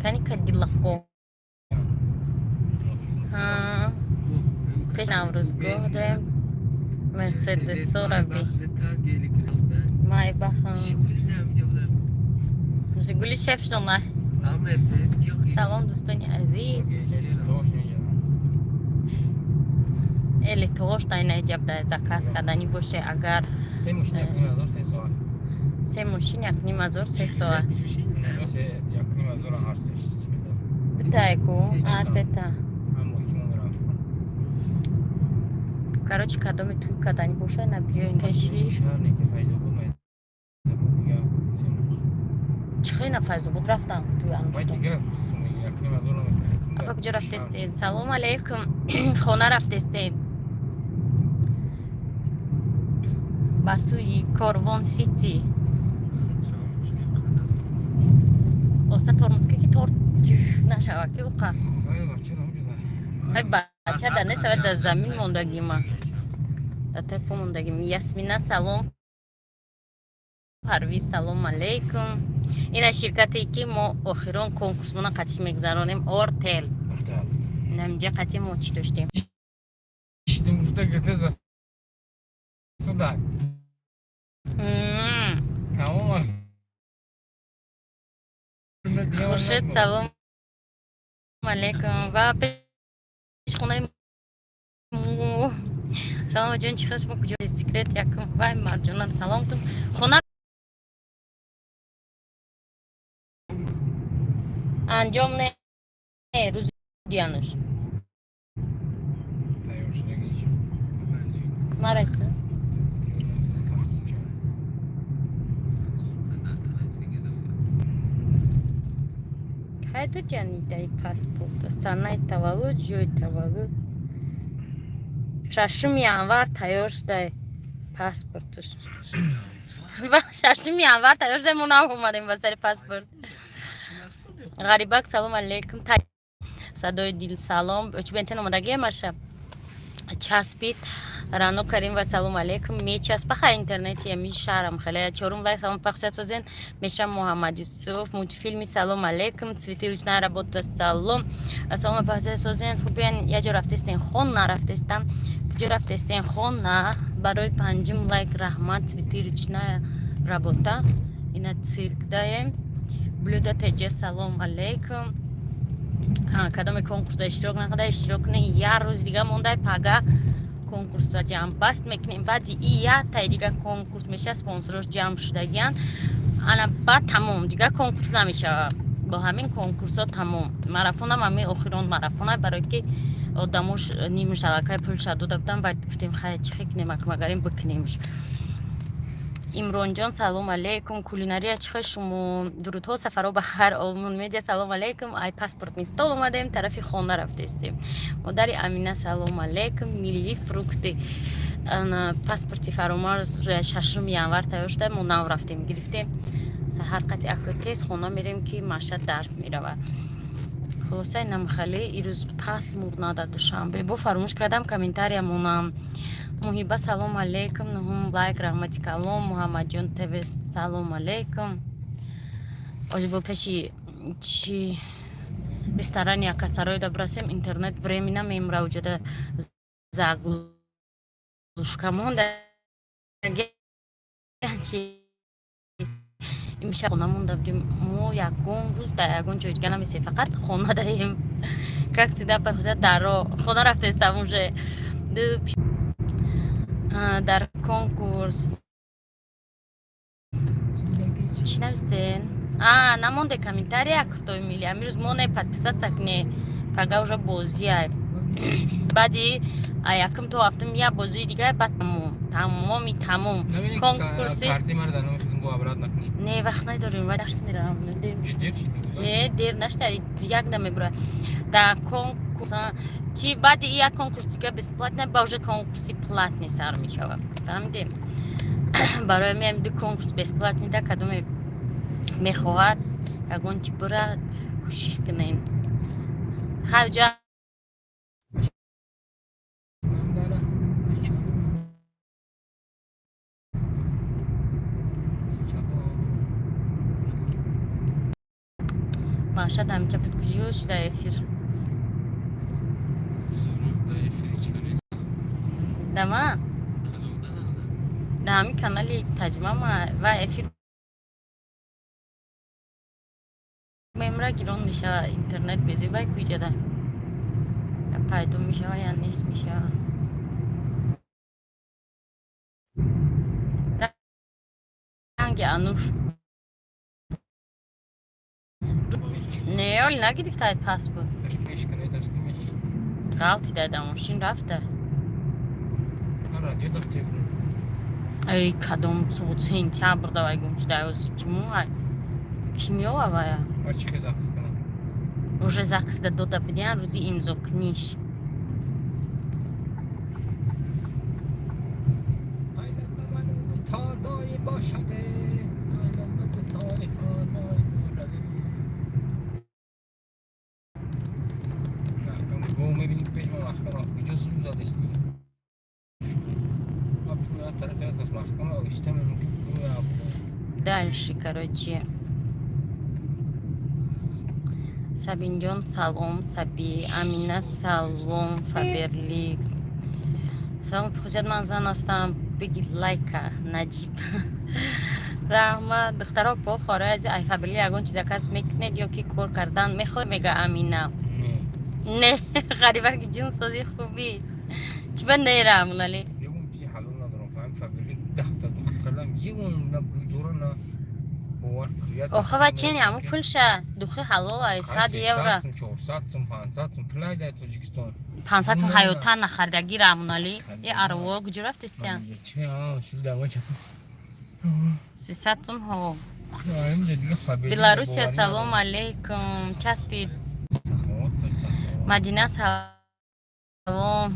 مکانیکا دیلقو ها پیش نوروزگاه ده مرسدس را بی مای بخم جگولی شف شما سلام دوستانی عزیز الی توش تا اینجا ده زکاس کردنی باشه اگر سه ماشین یک نیم هزار 3 ساعت سه ماشین یک نیم هزار 3 ساعت سه یک نیم هزار هر سه تا اکو آستا короче когда мы тут когда не больше на биоин пеши شهر که فایزه بود چخی на файзу بود رفتم توی باید انجام دیگه یک نیم هزار ابا کجا رفتید سلام علیکم خانه رفتید بسوی کاروان سیتی واسه ترمزکی که تور نشود که اوقا ای بچه در نیست باید در زمین موندگی ما در تپو موندگی یاسمینا سلام پرویز سلام علیکم این شرکتی که ما آخران کنکورس مونه قطعی میگذرانیم آرتل این همینجا قطعی ما چی داشتیم شدیم گفته که تز صدق تمام خورشید سلام علیکم و پیش خونه سلام جان چی خواست ما کجا سیکرت یکم و مرجانم سلام تون خونه انجام نه روز دیانش مرسه хайду ҷанидаи паспорт санаи таваллуд ҷои таваллуд 6 январ тайёр шудаи паспортш 6 январ тайёр шудаи мо наомадем ба сари паспорт ғарибак салом алейкум садои дил салом чӣ бентен омадагие маша часпид рано карим ва салом алейкум мечаспа ха интернети ями шаҳрам хеле чорум лайк салом пахша созен меша муҳаммад юсуф мультфилми салом алейкум цвети ручная работа салом салом пахша созен хубиан яҷо рафтестен хон нарафтестам куҷо рафтестен хона барои панҷум лайк раҳмат цвети ручная работа ина цирк даем блюдо теҷа салом алейкум кадоме конкурсда иштирок накарда иштирок кунед як рӯз дига монда пага конкурсро ҷамъбаст мекунем баъди як таи дига конкурс меша спонсорош ҷамъ шудагиян ана баъд тамом дига конкурс намешавад бо ҳамин конкурсо тамом марафонам ҳамин охирон марафона барое ки одамош ниму шалакаи пулша дода будам баъд гуфтем хай чӣ кунем акмагарем бикунемш имронҷон салом алейкум кулинария чихе шумо дурудҳо сафаро ба хар олмон медиа салом алейкум ай паспортни стол омадем тарафи хона рафтестем модари амина салом алейкум милли фрукти паспорти фаромарз 6 январ тайёр шуда мо нав рафтем гирифтем саҳар қати акотез хона мерем ки машад дарс меравад хулоса намхали ирӯз пасмурд нада душанбе бо фаромӯш кардам комментариямонам муҳиба салом алейкум нуҳум лайк раҳмати калом муҳаммадҷон тв салом алейкум ози бо пеши чи ресторани якасарои да бурасем интернет времена мемра уҷода заглушкамонда имшаб хона монда будем мо ягон рӯз дар ягон ҷои дига намесем фақат хона даем как всегда пахоса даро хона рафтестам уже дар конкурс чӣ навистен намонде комментария куртои милли амирӯз мо не подписаться куне пага уже бозия баъди якум то ҳафтум як бозии дига баъд тамоми тамом конкурси не вақт надорем ва дарс меравам не дер нашта як да мебурад дар конкурс чи баъди як конкурс дига бесплатна ба уже конкурси платни сар мешавад фаҳмидем барои меам ду конкурс бесплатни да кадоме мехоҳад ягон чи бурад кӯшиш кунен хаҷа مشهد همینجا بتکجیوش در افیر دما در همین کانال تجمع و افیر ممرا گیرون میشه اینترنت بیزی بای کجا ده پیدا میشه یا نیست میشه رنگ انوش نه ولی نگرفته پاسپورت غلطی داده ماشین رفته ای کدام صوت سنتیامبر دوای گم شده واسه کیمیا وای Açık zakız kanal. Уже закысда дода бидян рузи имзо книж. Tardayı başladı. Aylanmadı tarifanay uğradı. Говme binip benim mahkama gidiyorsun zaten istiyor. Abi bu ya tarafı yakası mahkama istemiyorum ki bunu yaptı. Дальше, короче. Сабинҷон салом, Саби, Амина салом, Фаберликс. Салом, хуҷат ман зан ҳастам, бигид лайка, Наҷиб. Раҳмат, духтаро по хораҷ, ай Фаберли ягон чиза кас мекунед ё ки кор кардан мехоҳ, мега Амина. Не, ғарибаки ҷун сози хубӣ. Чӣ ба нерам али? Ягон чизи ҳалол надорам, фаҳм Фаберли 10 та духтарлам, ягон на буйдора на Охо ва чен яму пулша духи ҳалол ай 100 евро 400 сум 500 сум пулай дар Тоҷикистон 500 сум ҳаётан нахардаги рамунали и арво куҷо рафтистиан 300 сум ҳо Беларусия салом алейкум часпид Мадина салом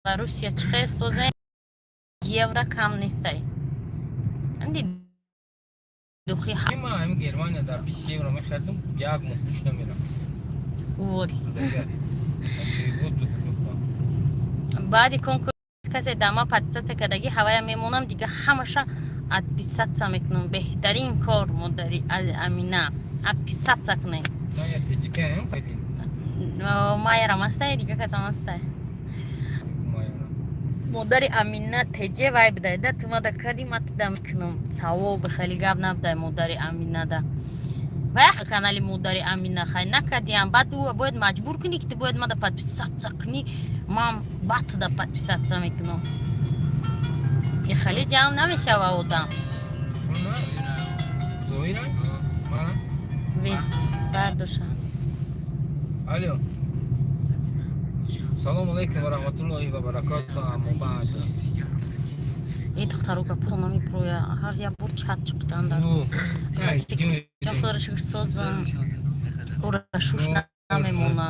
Беларусия чихе созен евро кам нестай анди духи ҳам Германия дар 20 евро мехардам як моҳ пуш намерам вот баъди конкурс касе дама подписаться кардаги ҳавая мемонам дига ҳамаша подписаться мекунам беҳтарин кор модари Амина подписаться кунем я таҷикаям хеле майярам астае дига касам астае модари Амина теҷе вай бидайда тумада кадима туда мекунам савоби хеле гап набудай модари Аминада вай канали модари Амина хай накадиам баъд ӯ бояд маҷбур кунӣ ки ту бояд мада подписаться кунӣ ман баъд туда подписаться мекунам и хеле ҷамъ намешава одам бардоша алё салому алейкум ва раҳматуллоҳи ва баракатуҳу аммо баъд این دخترها که پول نمیپرویا هر یه بور چت چکتن در چون خودش سازم او را شوش نمیمونه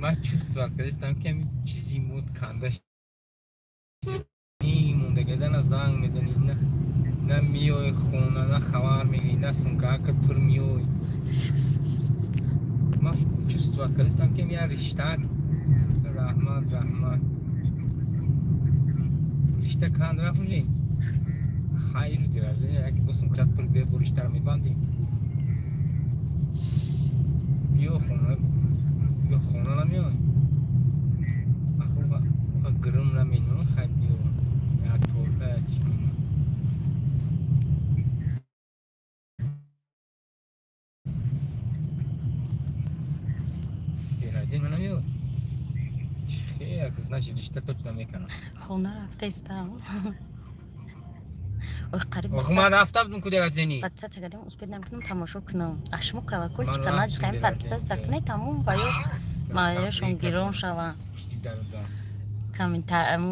من чувствовал кадистам ки ҳамин чизи муд кандаш мунда гада на занг мезани на миёи хона на хабар мегирӣ на сумкаакат пур миёи ман чувствовал кадистам ки ҳамин риштак раҳмат ришта канд рафт уже хайр дирад яке бо сумкаат пур бе бо риштаро мебандем биё хона намеои аха гирм наменон хай биё як торта як чӣ кунам деражден ма намеои значит ришта точно мекунам хона рафтаистам ой қариб ман рафта будум ку дераждени подписаться кардем успед наметунам тамошо кунам ашмо колокольчика наҷиқаем подписаться кунай тамом ва ё маёшон гирон шавам каментаму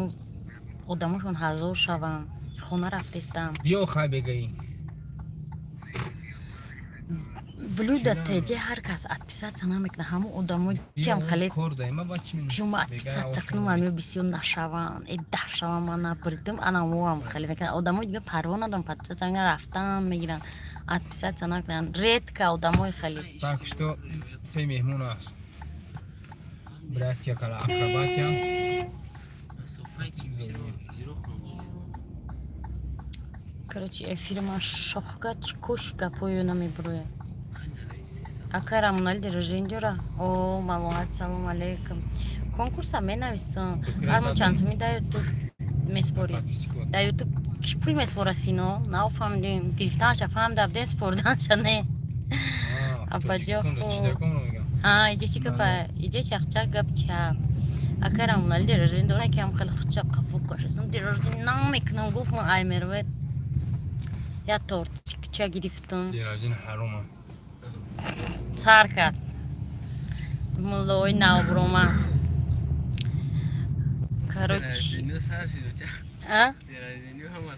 одамошон ҳазор шавам хона рафтаистам биё хай бегаӣ блюда теҷе ҳар кас подписаться намекуна ҳамон одамои киам хеле шума подписаться кунам амё бисёр нашаванд 10 шавам ман набурдим анамоам хеле мекунам одамои дига парво надорам подписаться мекунам рафтан мегиранд подписаться накунанд редко одамои хеле так что се меҳмон аст братья кала акробатя Короче, эфирма шохга чикошка пою намебруя. Акарам налди рожендера. О, мамоат, салом алейкум. Конкурса менависам. Армо чансуми да ютуб меспори. Да ютуб кипули меспорасино. Нафамдим. Гирифтанша фамда абдем спорданша не. Апаҷо. Иҷа чӣ гапа? Иҷа чақчақ гап ча. Акарам налди рожендера ки ҳам хеле хуча қафу кашасам. Дирожди намекунам гуфтам ай мервед. Я тортичка гирифтам. Дирожин ҳарома. Сар кард. Муллои навбурома. Короче. А?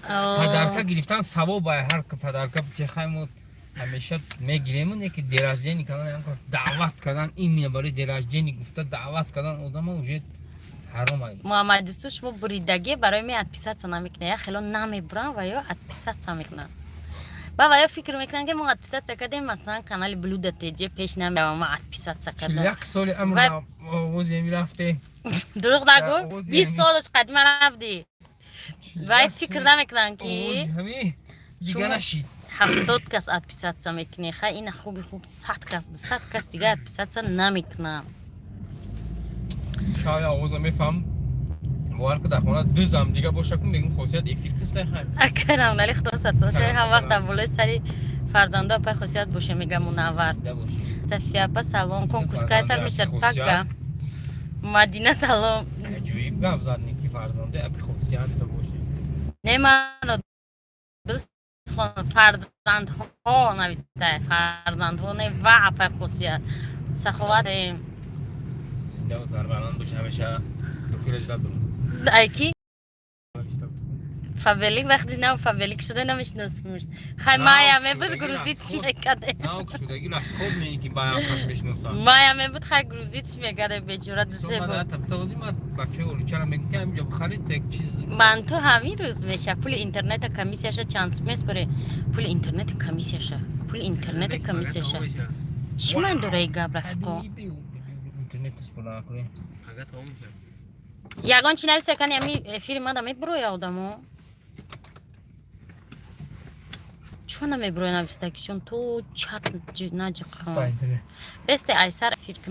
Падарка гирифтан савоб ай ҳар падарка бихаймуд ҳамеша мегирем не ки дераждени кардан даъват кардан ин мебари дераждени гуфта даъват кардан одама уже ҳаром ай. Муҳаммад Ису шумо буридагӣ барои ме отписаться намекунед. Я хело намебурам ва ё отписаться мекунам. Ба ва ё фикр мекунам ки мо отписаться кардем масалан канали Блюдо ТЖ пеш намеравам ма отписаться кардам. Як соли амр овозе мерафте. Дурӯғ нагӯ. 20 солаш қадима рафти. Ва фикр намекунам ки ҳами дига нашид. 70 кас отписаться мекунед. Хай ина хуби хуб 100 кас 200 кас дига отписаться намекунам. Шояд овоза мефаҳм. бовар ки дар хона ду зам дига боша кун мегум хосият эфир кистай хай. Акарам нали худо сатсоша ҳам вақт дар болои сари фарзанда пай хосият боша мегам мунаввар. София апа салом. Конкурс кайсар мешад пакка. Мадина салом. Аҷоиб гап задни ки фарзанда апи хосият боша. Не ман дуруст фарзандҳо навистай. Фарзандҳо не ва апа хосият. Саховат зинда ва сарбаланд боша ҳамеша духираҷлаб. айки фабелик вақти нав фабелик шуда намешиносимш. Хай майя мебуд грузитиш мекарде. Наук шудагӣ аз хоб меини ки баям кас мешиносам. Майя мебуд хай грузитиш мекарде бечора дусебо. Тавози ман бачаи олучара мегӯ ки ҳаминҷа бихарид як чиз. Ман ту ҳамин рӯз меша пули интернета комиссияша чанд сум меспаре? Пули интернета комиссияша. Пули интернета комиссияша. Чӣ ман дораи гап рафиқо? Интернет исполна кунем. Ягон чи нависа кани ами эфири мада мебуроя одамо. Чӯ намебуроя навистагишон то чат наҷақам. Бесте айсар эфир